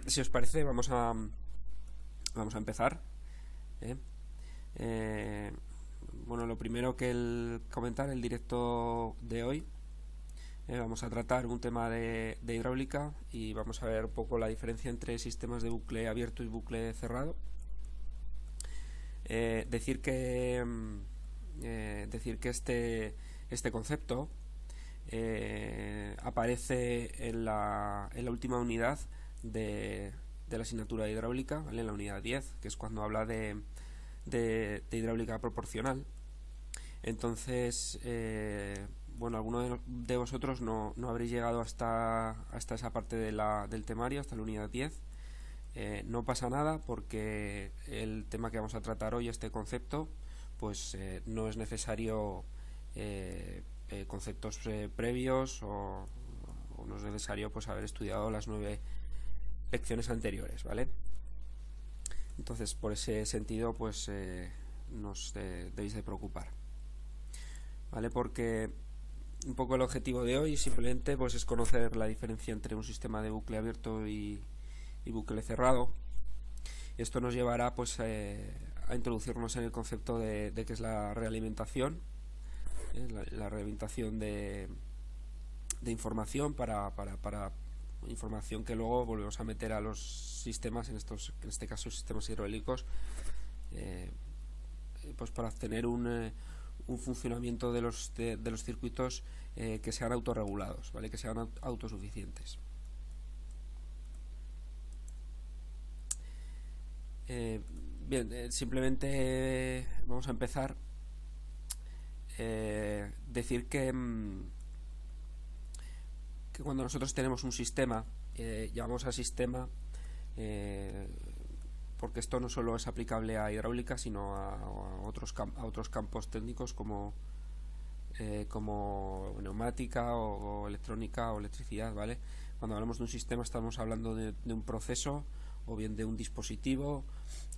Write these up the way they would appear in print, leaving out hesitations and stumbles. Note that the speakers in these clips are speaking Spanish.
Si os parece, vamos a empezar. ¿eh? Bueno, lo primero que comentar el directo de hoy. Vamos a tratar un tema de hidráulica y vamos a ver un poco la diferencia entre sistemas de bucle abierto y bucle cerrado. Decir que este concepto aparece en la última unidad de la asignatura de hidráulica, ¿vale? En la unidad 10, que es cuando habla de hidráulica proporcional. Entonces, bueno, alguno de vosotros no habréis llegado hasta esa parte del temario, hasta la unidad 10. No pasa nada, porque el tema que vamos a tratar hoy, este concepto, pues no es necesario conceptos previos o no es necesario pues haber estudiado las 9 lecciones anteriores, ¿vale? Entonces, por ese sentido, pues no os debéis de preocupar, ¿vale? Porque un poco el objetivo de hoy simplemente pues es conocer la diferencia entre un sistema de bucle abierto y bucle cerrado. Esto nos llevará pues a introducirnos en el concepto de qué es la realimentación, la realimentación de información para información que luego volvemos a meter a los sistemas, en este caso sistemas hidráulicos, pues para obtener un funcionamiento de los circuitos que sean autorregulados, ¿vale? Que sean autosuficientes. Bien, simplemente vamos a empezar. Decir que cuando nosotros tenemos un sistema, llamamos al sistema, porque esto no solo es aplicable a hidráulica, sino a otros campos técnicos como neumática o electrónica o electricidad, ¿vale? Cuando hablamos de un sistema estamos hablando de un proceso, o bien de un dispositivo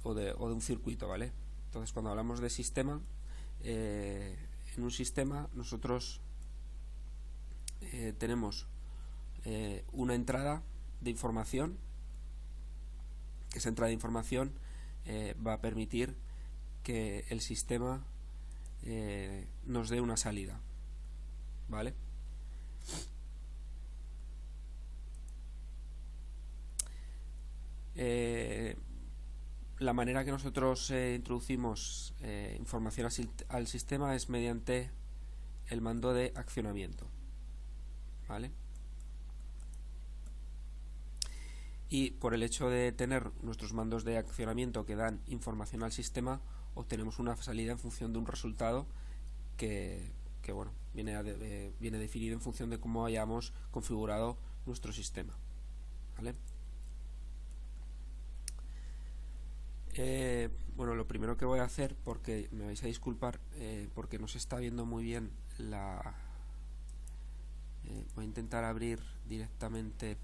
o de un circuito, ¿vale? Entonces, cuando hablamos de sistema, en un sistema nosotros tenemos una entrada de información, que esa entrada de información va a permitir que el sistema nos dé una salida, ¿vale? La manera que nosotros introducimos información al sistema es mediante el mando de accionamiento, ¿vale? Y por el hecho de tener nuestros mandos de accionamiento que dan información al sistema, obtenemos una salida en función de un resultado que bueno, viene definido en función de cómo hayamos configurado nuestro sistema, ¿vale? Bueno, lo primero que voy a hacer, porque me vais a disculpar, porque no se está viendo muy bien voy a intentar abrir directamente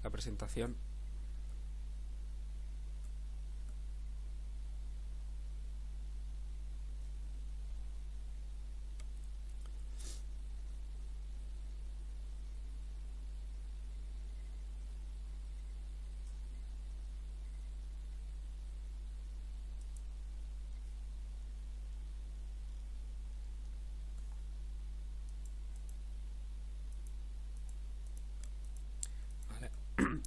la presentación. Vale.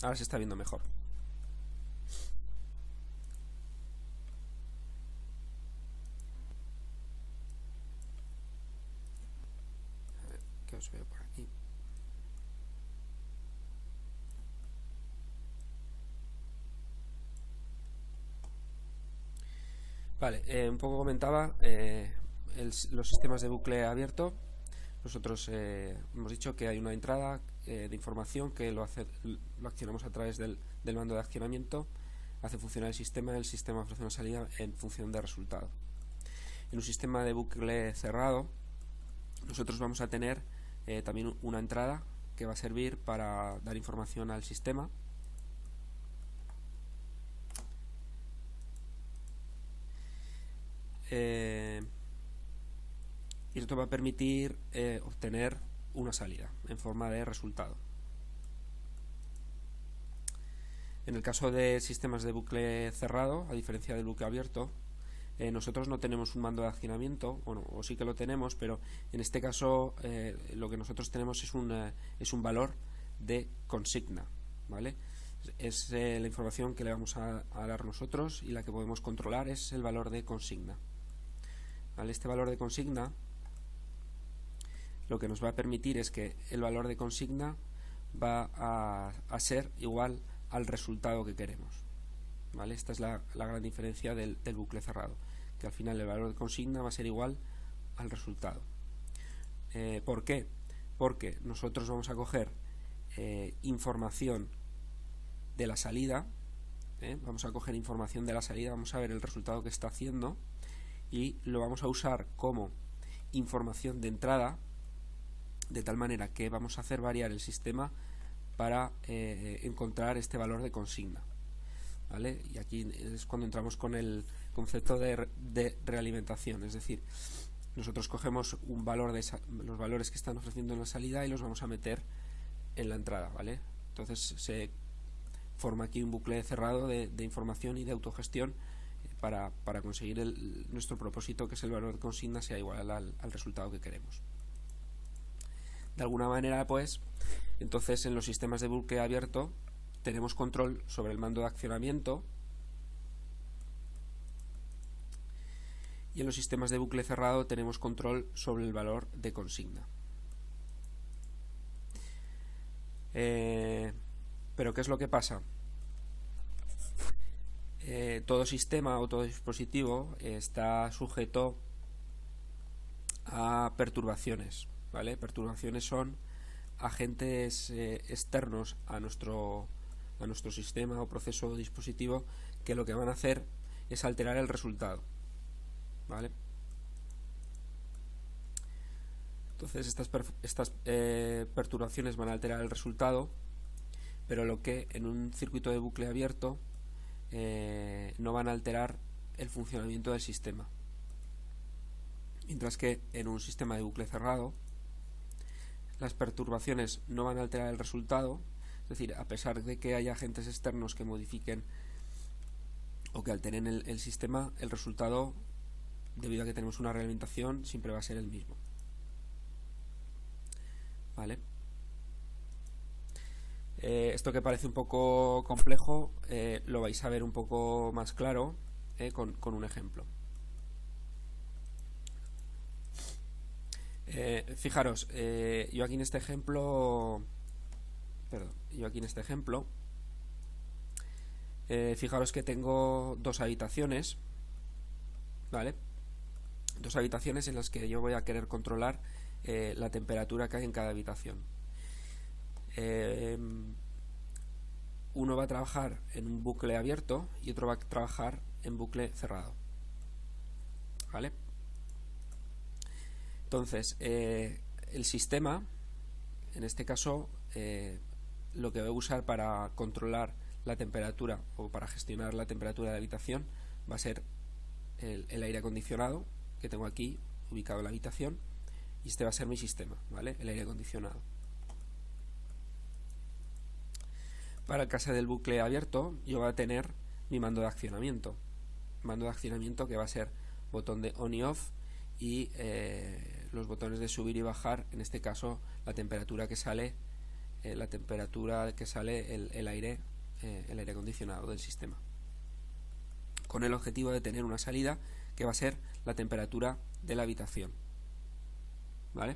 Ahora se está viendo mejor. A ver, ¿qué os veo por aquí? Vale, un poco comentaba los sistemas de bucle abierto. Nosotros hemos dicho que hay una entrada de información que lo accionamos a través del mando de accionamiento, hace funcionar el sistema ofrece una salida en función del resultado. En un sistema de bucle cerrado, nosotros vamos a tener también una entrada que va a servir para dar información al sistema. Y esto va a permitir obtener una salida en forma de resultado, En el caso de sistemas de bucle cerrado, a diferencia del bucle abierto, nosotros no tenemos un mando de accionamiento, bueno, o sí que lo tenemos, pero en este caso lo que nosotros tenemos es un valor de consigna, ¿vale? Es la información que le vamos a dar nosotros, y la que podemos controlar es el valor de consigna, ¿vale? Este valor de consigna lo que nos va a permitir es que el valor de consigna va a ser igual al resultado que queremos, ¿vale? Esta es la gran diferencia del bucle cerrado, que al final el valor de consigna va a ser igual al resultado. ¿Por qué? Porque nosotros vamos a coger información de la salida, vamos a coger información de la salida, vamos a ver el resultado que está haciendo y lo vamos a usar como información de entrada, de tal manera que vamos a hacer variar el sistema para encontrar este valor de consigna, ¿vale? Y aquí es cuando entramos con el concepto de realimentación, es decir, nosotros cogemos un valor de los valores que están ofreciendo en la salida y los vamos a meter en la entrada, ¿vale? Entonces se forma aquí un bucle cerrado de información y de autogestión para conseguir nuestro propósito, que es el valor de consigna sea igual al resultado que queremos. De alguna manera, pues, entonces en los sistemas de bucle abierto tenemos control sobre el mando de accionamiento, y en los sistemas de bucle cerrado tenemos control sobre el valor de consigna. Pero ¿qué es lo que pasa? Todo sistema o todo dispositivo está sujeto a perturbaciones, ¿vale? Perturbaciones son agentes externos a nuestro sistema o proceso o dispositivo, que lo que van a hacer es alterar el resultado, ¿vale? Entonces estas perturbaciones van a alterar el resultado, pero lo que en un circuito de bucle abierto no van a alterar el funcionamiento del sistema, mientras que en un sistema de bucle cerrado las perturbaciones no van a alterar el resultado. Es decir, a pesar de que haya agentes externos que modifiquen o que alteren el sistema, el resultado, debido a que tenemos una realimentación, siempre va a ser el mismo, ¿vale? Esto que parece un poco complejo lo vais a ver un poco más claro con un ejemplo. Fijaros, yo aquí en este ejemplo, fijaros que tengo dos habitaciones, ¿vale? Dos habitaciones en las que yo voy a querer controlar la temperatura que hay en cada habitación. Uno va a trabajar en un bucle abierto y otro va a trabajar en bucle cerrado, ¿vale? Entonces, el sistema, en este caso, lo que voy a usar para controlar la temperatura o para gestionar la temperatura de la habitación va a ser el aire acondicionado que tengo aquí ubicado en la habitación, y este va a ser mi sistema, ¿vale? El aire acondicionado. Para el caso del bucle abierto, yo voy a tener mi mando de accionamiento. Mando de accionamiento que va a ser botón de on y off, y los botones de subir y bajar, en este caso la temperatura que sale, el aire acondicionado del sistema, con el objetivo de tener una salida que va a ser la temperatura de la habitación, ¿vale?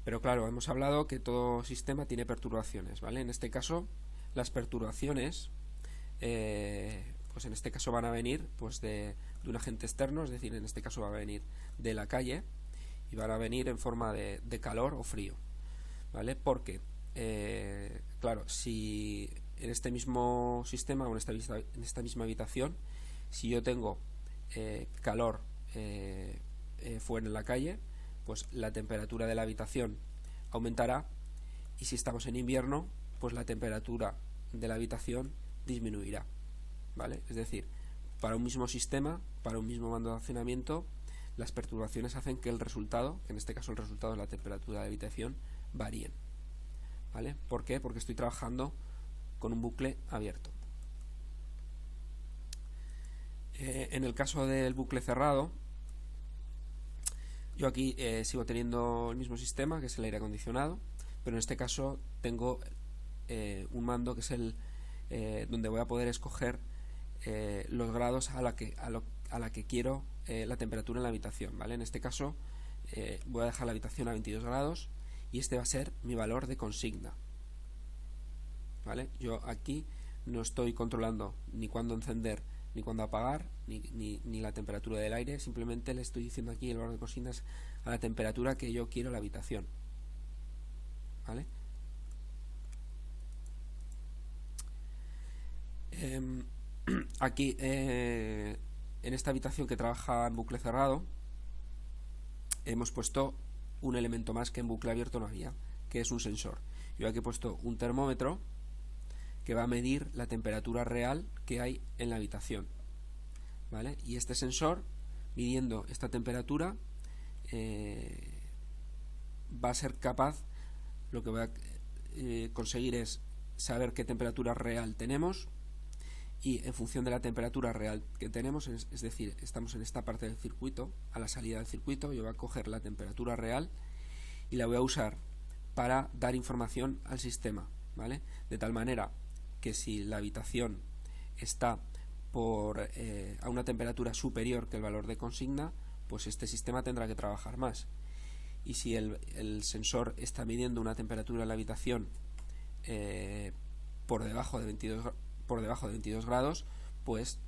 Pero claro, hemos hablado que todo sistema tiene perturbaciones, ¿vale? En este caso, las perturbaciones, pues en este caso van a venir pues de un agente externo, es decir, en este caso va a venir de la calle, y van a venir en forma de calor o frío, ¿vale? Porque, claro, si en este mismo sistema o en esta misma habitación, si yo tengo calor fuera en la calle, pues la temperatura de la habitación aumentará, y si estamos en invierno, pues la temperatura de la habitación disminuirá, ¿vale? Es decir, para un mismo sistema, para un mismo mando de accionamiento, las perturbaciones hacen que el resultado, que en este caso el resultado es la temperatura de la habitación, varíen, ¿vale? ¿Por qué? Porque estoy trabajando con un bucle abierto. En el caso del bucle cerrado, yo aquí sigo teniendo el mismo sistema, que es el aire acondicionado, pero en este caso tengo un mando que es el donde voy a poder escoger los grados a la que quiero la temperatura en la habitación, ¿vale? En este caso voy a dejar la habitación a 22 grados y este va a ser mi valor de consigna, ¿vale? Yo aquí no estoy controlando ni cuándo encender ni cuándo apagar ni la temperatura del aire, simplemente le estoy diciendo aquí el valor de consignas a la temperatura que yo quiero en la habitación, ¿vale? Aquí en esta habitación que trabaja en bucle cerrado hemos puesto un elemento más que en bucle abierto no había, que es un sensor. Yo aquí he puesto un termómetro que va a medir la temperatura real que hay en la habitación, ¿vale? Y este sensor, midiendo esta temperatura, va a ser capaz, lo que va a conseguir es saber qué temperatura real tenemos, y en función de la temperatura real que tenemos, es decir, estamos en esta parte del circuito, a la salida del circuito, yo voy a coger la temperatura real y la voy a usar para dar información al sistema, ¿vale? De tal manera que si la habitación está a una temperatura superior que el valor de consigna, pues este sistema tendrá que trabajar más. Y si el sensor está midiendo una temperatura en la habitación por debajo de 22 grados, pues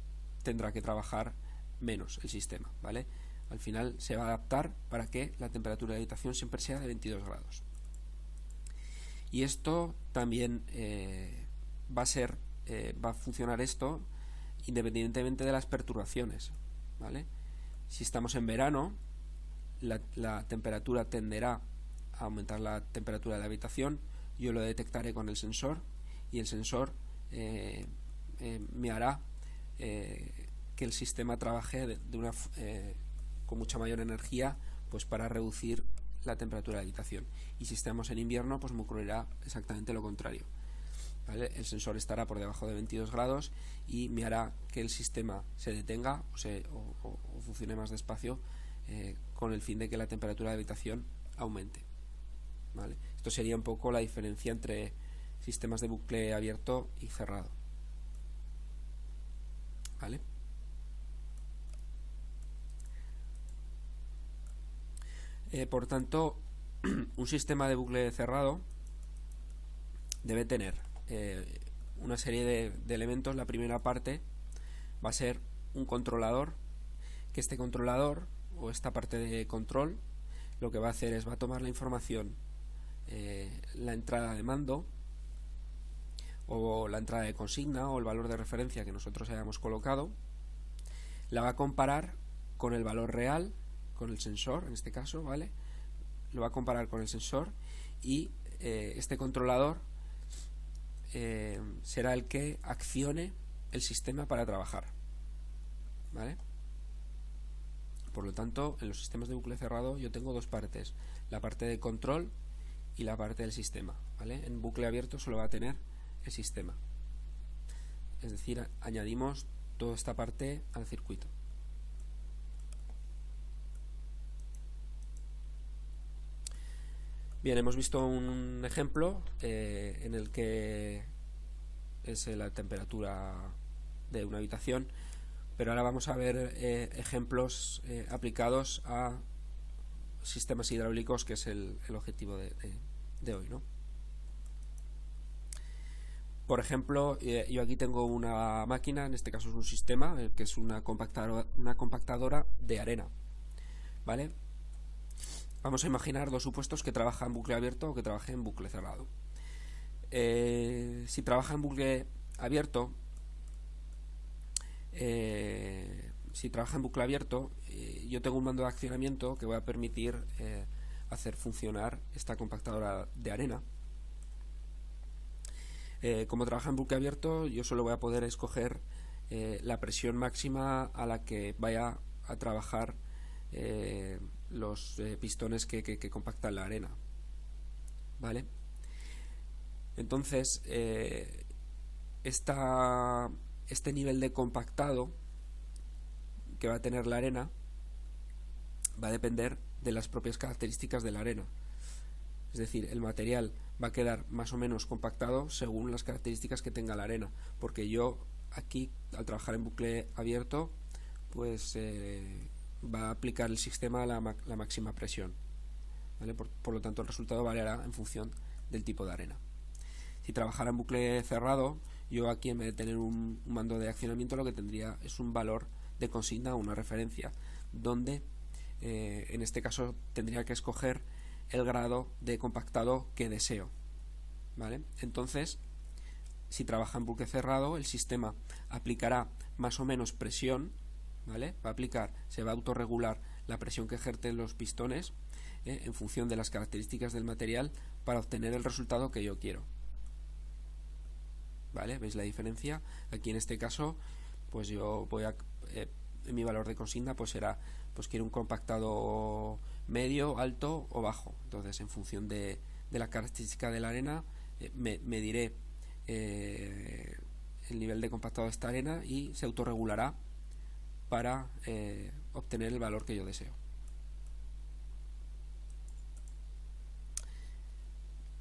tendrá que trabajar menos el sistema, ¿vale? Al final se va a adaptar para que la temperatura de la habitación siempre sea de 22 grados. Y esto también va a funcionar esto independientemente de las perturbaciones, ¿vale? Si estamos en verano, la temperatura tenderá a aumentar la temperatura de la habitación. Yo lo detectaré con el sensor y el sensor me hará que el sistema trabaje con mucha mayor energía, pues para reducir la temperatura de la habitación. Y si estamos en invierno, pues me ocurrirá exactamente lo contrario, ¿vale? El sensor estará por debajo de 22 grados y me hará que el sistema se detenga o funcione más despacio, con el fin de que la temperatura de la habitación aumente, ¿vale? Esto sería un poco la diferencia entre sistemas de bucle abierto y cerrado, ¿vale? Por tanto, un sistema de bucle cerrado debe tener una serie de elementos. La primera parte va a ser un controlador, que este controlador o esta parte de control lo que va a hacer es va a tomar la información, la entrada de mando o la entrada de consigna o el valor de referencia que nosotros hayamos colocado, la va a comparar con el valor real, con el sensor en este caso, ¿vale? Lo va a comparar con el sensor y este controlador será el que accione el sistema para trabajar, ¿vale? Por lo tanto, en los sistemas de bucle cerrado yo tengo dos partes, la parte de control y la parte del sistema, ¿vale? En bucle abierto solo va a tener el sistema, es decir, añadimos toda esta parte al circuito. Bien, hemos visto un ejemplo en el que es la temperatura de una habitación, pero ahora vamos a ver ejemplos aplicados a sistemas hidráulicos, que es el objetivo de hoy, ¿no? Por ejemplo, yo aquí tengo una máquina, en este caso es un sistema, que es una compactadora de arena, ¿vale? Vamos a imaginar dos supuestos, que trabaja en bucle abierto o que trabaje en bucle cerrado. Si trabaja en bucle abierto, yo tengo un mando de accionamiento que va a permitir hacer funcionar esta compactadora de arena. Como trabaja en bucle abierto, yo solo voy a poder escoger la presión máxima a la que vaya a trabajar los pistones que compactan la arena, ¿vale? Entonces, este nivel de compactado que va a tener la arena va a depender de las propias características de la arena. Es decir, el material va a quedar más o menos compactado según las características que tenga la arena, porque yo aquí, al trabajar en bucle abierto, pues va a aplicar el sistema a la máxima presión, ¿vale? Por lo tanto, el resultado variará en función del tipo de arena. Si trabajara en bucle cerrado, yo aquí, en vez de tener un mando de accionamiento, lo que tendría es un valor de consigna o una referencia, donde en este caso tendría que escoger el grado de compactado que deseo, ¿vale? Entonces, si trabaja en bucle cerrado, el sistema aplicará más o menos presión, ¿vale? Se va a autorregular la presión que ejercen los pistones en función de las características del material para obtener el resultado que yo quiero, ¿vale? ¿Veis la diferencia? Aquí en este caso, pues yo voy a mi valor de consigna pues será, pues quiero un compactado medio, alto o bajo. Entonces, en función de la característica de la arena, mediré el nivel de compactado de esta arena y se autorregulará para obtener el valor que yo deseo.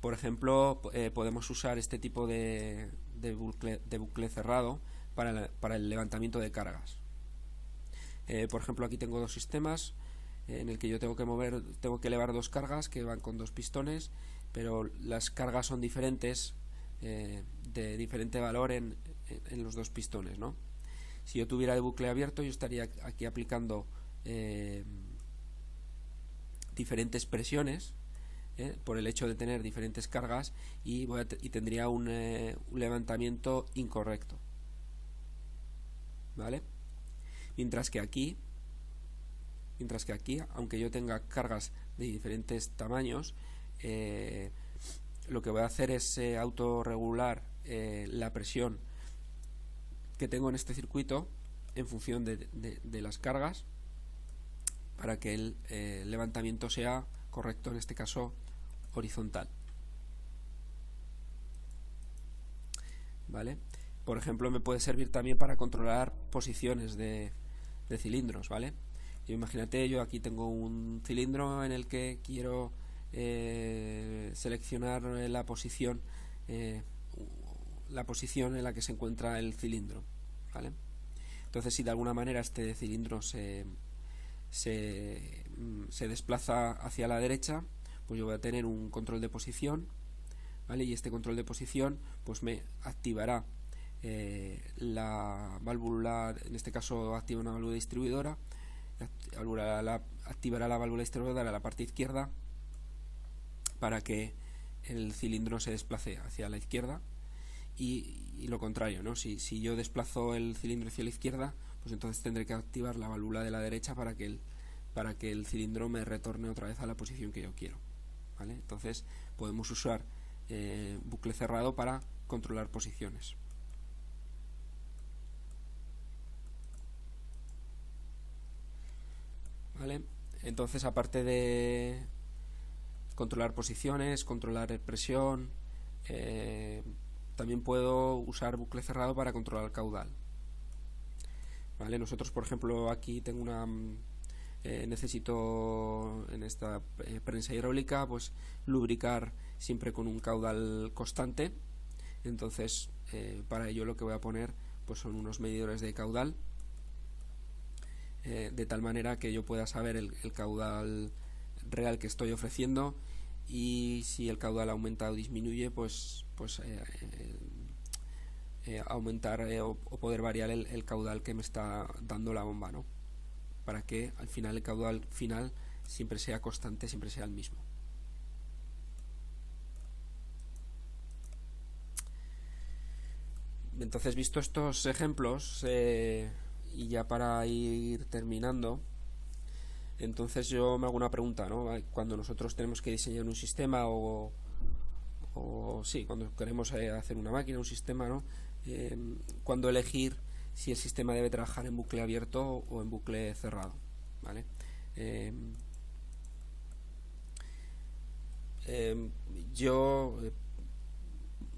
Por ejemplo, podemos usar este tipo de bucle cerrado para el levantamiento de cargas. Por ejemplo, aquí tengo dos sistemas en el que yo tengo que elevar dos cargas que van con dos pistones, pero las cargas son diferentes, de diferente valor en los dos pistones, ¿no? Si yo tuviera el bucle abierto, yo estaría aquí aplicando diferentes presiones, por el hecho de tener diferentes cargas, y tendría un levantamiento incorrecto, ¿vale? Mientras que aquí, aunque yo tenga cargas de diferentes tamaños, lo que voy a hacer es autorregular la presión que tengo en este circuito en función de las cargas, para que el levantamiento sea correcto, en este caso horizontal, ¿vale? Por ejemplo, me puede servir también para controlar posiciones de cilindros, ¿vale? Imagínate, yo aquí tengo un cilindro en el que quiero seleccionar la posición en la que se encuentra el cilindro, ¿vale? Entonces, si de alguna manera este cilindro se desplaza hacia la derecha, pues yo voy a tener un control de posición, ¿vale? Y este control de posición pues me activará la válvula, en este caso activa una válvula distribuidora, activará la válvula distribuidora a la parte izquierda para que el cilindro se desplace hacia la izquierda, y lo contrario, ¿no? Si yo desplazo el cilindro hacia la izquierda, pues entonces tendré que activar la válvula de la derecha para que el cilindro me retorne otra vez a la posición que yo quiero, ¿vale? Entonces podemos usar bucle cerrado para controlar posiciones. ¿Vale? Entonces, aparte de controlar posiciones, controlar presión, también puedo usar bucle cerrado para controlar el caudal, ¿vale? Nosotros, por ejemplo, aquí tengo necesito en esta prensa hidráulica pues lubricar siempre con un caudal constante. Entonces, para ello lo que voy a poner pues son unos medidores de caudal, de tal manera que yo pueda saber el caudal real que estoy ofreciendo, y si el caudal aumenta o disminuye, pues aumentar o poder variar el caudal que me está dando la bomba, ¿no? Para que al final el caudal final siempre sea constante, siempre sea el mismo. Entonces, visto estos ejemplos, y ya para ir terminando, entonces yo me hago una pregunta, ¿no? Cuando nosotros tenemos que diseñar un sistema o sí, cuando queremos hacer una máquina, un sistema, ¿no? Cuando elegir si el sistema debe trabajar en bucle abierto o en bucle cerrado, ¿vale? Yo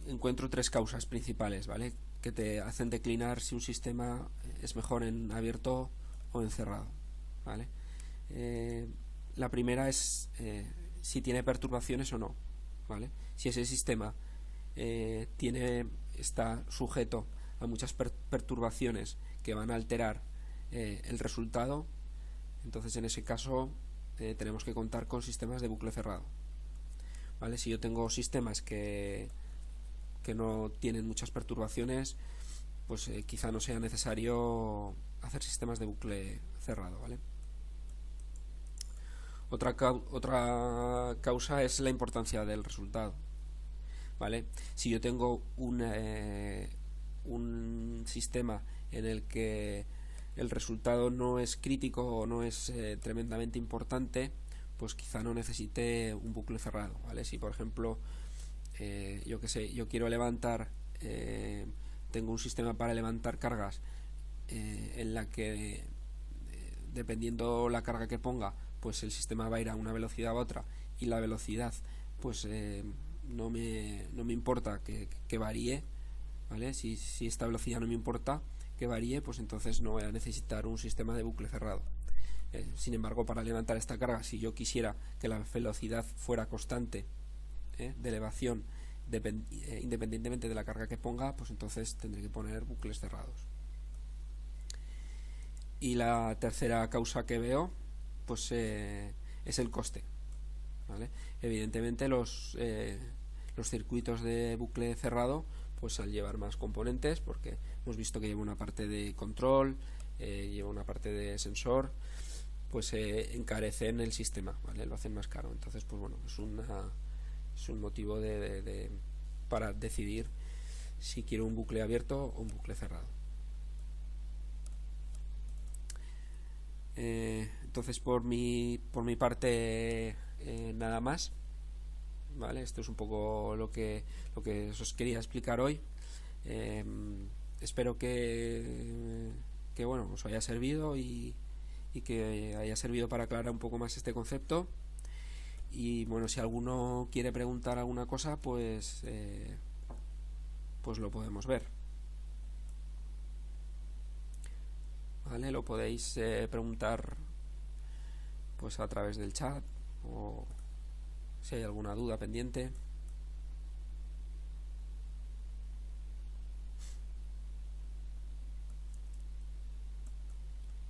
encuentro tres causas principales, ¿vale? Que te hacen declinar si un sistema es mejor en abierto o en cerrado, ¿vale? La primera es si tiene perturbaciones o no, ¿vale? Si ese sistema está sujeto a muchas perturbaciones que van a alterar el resultado, entonces en ese caso tenemos que contar con sistemas de bucle cerrado, ¿vale? Si yo tengo sistemas que no tienen muchas perturbaciones, pues quizá no sea necesario hacer sistemas de bucle cerrado, ¿vale? Otra causa es la importancia del resultado, ¿vale? Si yo tengo un sistema en el que el resultado no es crítico o no es tremendamente importante, pues quizá no necesite un bucle cerrado, ¿vale? Si por ejemplo yo quiero levantar, tengo un sistema para levantar cargas en la que dependiendo la carga que ponga, pues el sistema va a ir a una velocidad u otra, y la velocidad pues no me importa que varíe, ¿vale? Si esta velocidad no me importa que varíe, pues entonces no voy a necesitar un sistema de bucle cerrado. Sin embargo, para levantar esta carga, si yo quisiera que la velocidad fuera constante de elevación independientemente de la carga que ponga, pues entonces tendré que poner bucles cerrados. Y la tercera causa que veo pues es el coste, ¿vale? Evidentemente los circuitos de bucle cerrado, pues al llevar más componentes, porque hemos visto que lleva una parte de control, lleva una parte de sensor, pues encarecen el sistema, ¿vale? Lo hacen más caro. Entonces, pues bueno, es un motivo para decidir si quiero un bucle abierto o un bucle cerrado. Entonces por mi parte nada más, ¿vale? Esto es un poco lo que os quería explicar hoy. Espero que bueno, os haya servido y que haya servido para aclarar un poco más este concepto. Y bueno, si alguno quiere preguntar alguna cosa, pues lo podemos ver, ¿vale? Lo podéis preguntar pues a través del chat, o si hay alguna duda pendiente.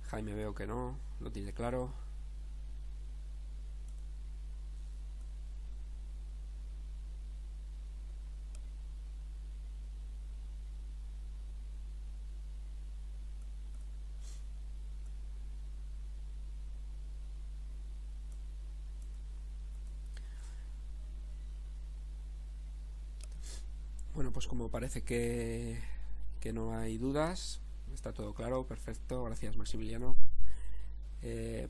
Jaime veo que no lo tiene claro. Bueno, pues como parece que no hay dudas, está todo claro, perfecto, gracias Maximiliano.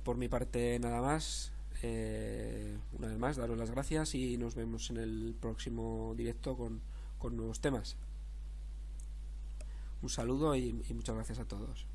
Por mi parte nada más. Una vez más, daros las gracias y nos vemos en el próximo directo con nuevos temas. Un saludo y muchas gracias a todos.